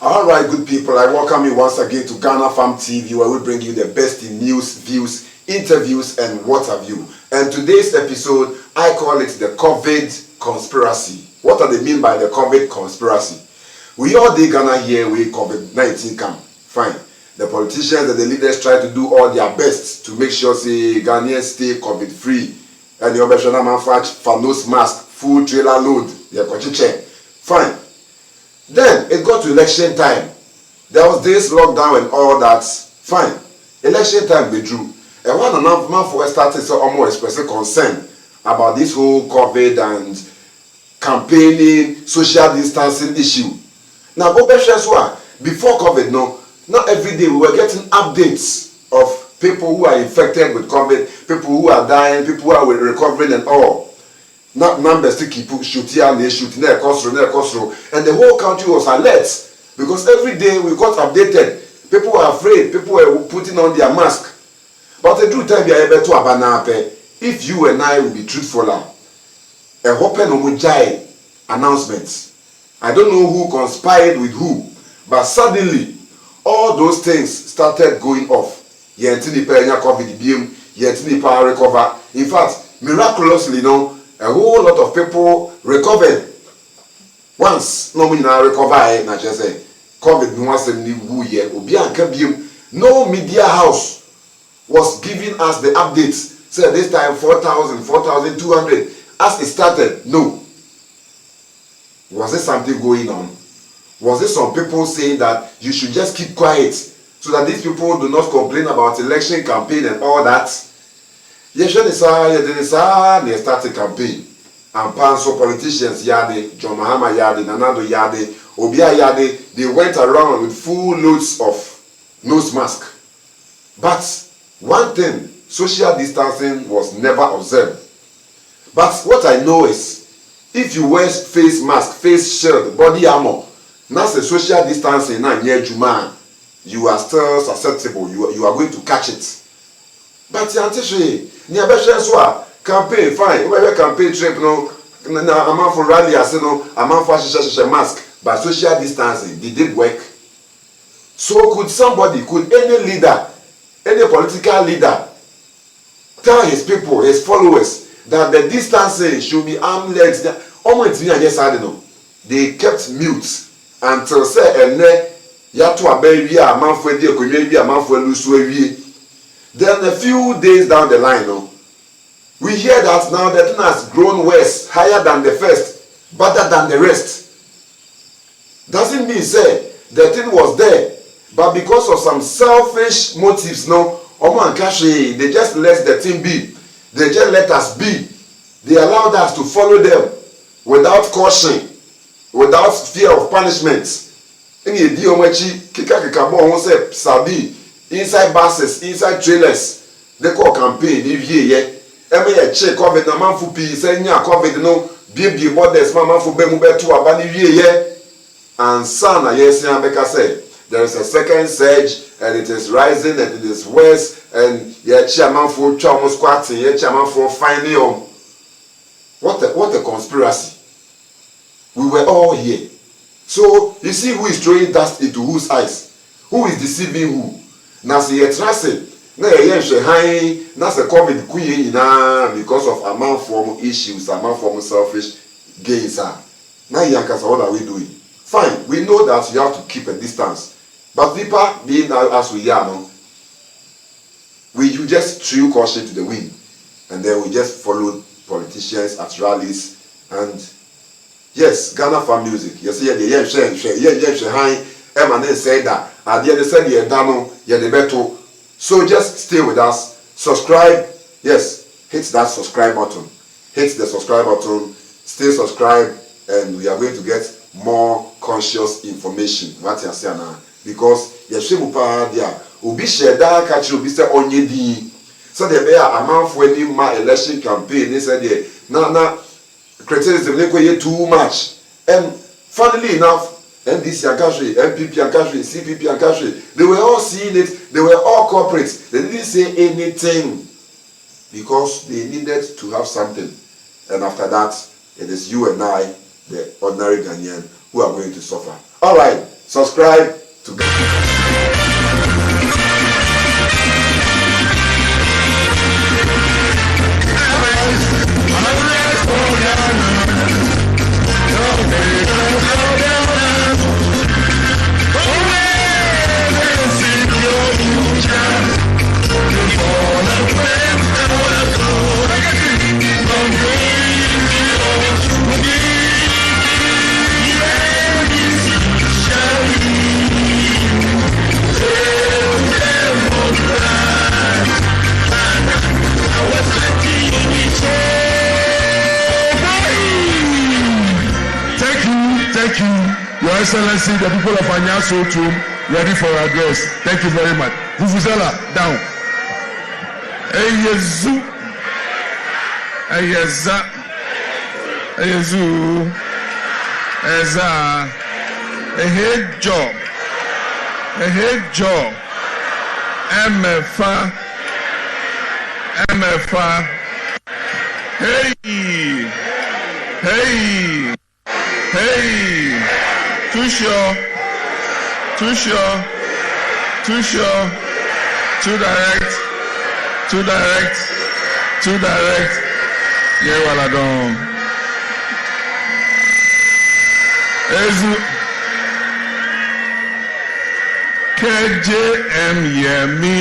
All right, good people, I welcome you once again to Ghana Farm TV, where we bring you the best in news, views, interviews, and what have you. And today's episode, I call it the COVID conspiracy. What do they mean by the COVID conspiracy? We all day Ghana here with COVID-19 come. Fine. The politicians and the leaders try to do all their best to make sure say Ghanaians stay COVID-free. And the operational manufacture for nose mask, full trailer load, fine. Then it got to election time. There was this lockdown and all that. Fine. Election time be drew. And one enough man for started so almost expressing concern about this whole COVID and campaigning, social distancing issue. Now, before COVID, not every day we were getting updates of people who are infected with COVID, people who are dying, people who are recovering and all. Not numbers to keep shooting and they shooting and the whole country was alert because every day we got updated. People were afraid, people were putting on their mask. But the truth time we are able to abanape, if you and I will be truthful, a open omujai announcements. I don't know who conspired with who, but suddenly all those things started going off. Yentini penya COVID bium, yentini pa recover. In fact, miraculously, a whole lot of people recovered. Once no recover, na just say COVID no media house was giving us the updates. Say this time 4,000, 4,200. As it started, no. Was there something going on? Was there some people saying that you should just keep quiet so that these people do not complain about election campaign and all that? Yes, they started campaign. And Panso politicians yade, John Mahama yade, Nanado yade, Obia yade, they went around with full loads of nose mask. But one thing, social distancing was never observed. But what I know is, if you wear face mask, face shield, body armor, that's the social distancing, you are still susceptible, you are going to catch it. But campaign fine, where campaign trip I'm out for rally as I'm out for mask, but social distancing, did it work? So could any leader, any political leader tell his people, his followers, that the distancing should be arm length? They kept mute until say then a few days down the line, we hear that now the thing has grown worse, higher than the first, better than the rest. Doesn't mean say the thing was there, but because of some selfish motives, they just let the thing be. They just let us be. They allowed us to follow them without caution, without fear of punishment. Inside buses, inside trailers, they call campaign. Check COVID na manfu pi senya COVID no baby borders manfu be mu beto aba ni wie and sana yes beka say there is a second surge and it is rising and it is worse and chairman for twa squatting chairman for finding what a conspiracy. We were all here. So you see who is throwing dust into whose eyes, who is deceiving who. Now see tracing na that's a COVID because of amount form issues, amount form selfish gains. Now what are we doing? Fine, we know that you have to keep a distance, but people being as we are, we just threw caution to the wind, and then we just followed politicians at rallies. And yes, Ghana Farm Music. Yes, Emmanuel said that at the end said the better. So just stay with us. Subscribe. Yes, hit that subscribe button. Hit the subscribe button. Stay subscribed, and we are going to get more conscious information. What you say now? Because yeshimupa dia ubi sheda catch ubi say onye di. So there be a man for any my election campaign. They said na criticism they too much. And funnily enough, NDC and country, MPP and country, CPP and country, they were all seeing it, they were all corporates. They didn't say anything because they needed to have something. And after that, it is you and I, the ordinary Ghanaian, who are going to suffer. All right. Subscribe to Your Excellency, the people of Anyaso too, ready for address. Thank you very much. Vuvuzela, down. Eyezu. Eyeza. Eyezu. Eza. Ehejo. Ehejo. Emefa. Emefa. Hey. Hey. Hey. Too sure, too sure, too sure, too direct, too direct, too direct. Yeah, well, I don't. Ezu KJM Yemi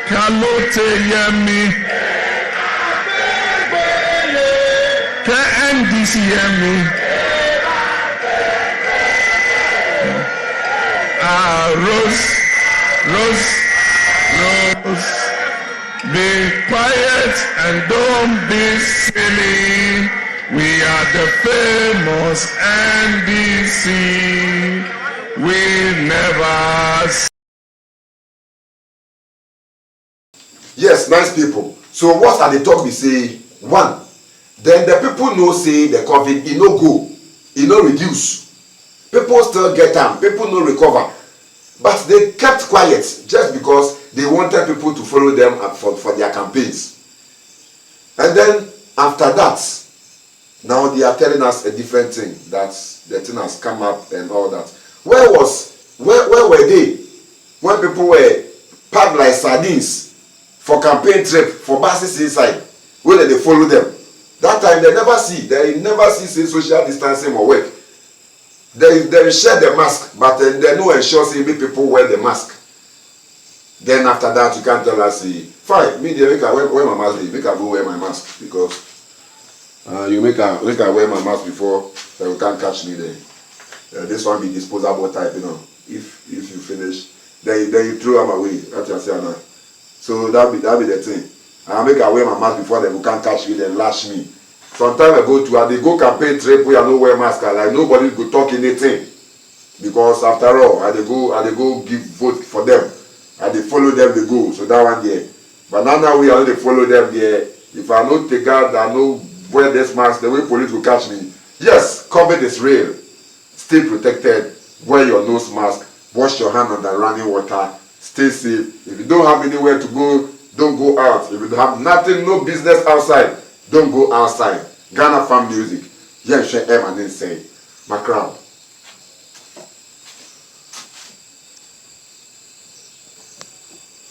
Kalote Yemi NDCME Rose be quiet and don't be silly. We are the famous NDC. We never. Yes, nice people. So what are the talk we say? One, then the people know say the COVID, it no go, it no reduce. People still get them, people no recover. But they kept quiet just because they wanted people to follow them for their campaigns. And then after that, now they are telling us a different thing, that the thing has come up and all that. Where were they when people were packed like sardines for campaign trip, for buses inside? Where did they follow them? That time they never see say social distancing or work. They share the mask, but they no ensure say people wear the mask. Then after that you can't tell us say, fine, me they make I wear my mask, make I go wear my mask because you make I wear my mask before they can't catch me there. This one be disposable type, you know. If you finish, then you throw them away. That's what I say now. So that be the thing. I make I wear my mask before they can't catch me, then lash me. Sometimes I go campaign trip where I no wear mask, like nobody go talk anything. Because after all, I dey go give vote for them. I dey follow them, they go. So that one there. But now we are they follow them there. If I no take out, I no wear this mask, the way police will catch me. Yes, COVID is real. Stay protected. Wear your nose mask. Wash your hand under running water. Stay safe. If you don't have anywhere to go, don't go out. If you have nothing, no business outside, don't go outside. Ghana Farm Music. Yeah, share and then say, my crowd.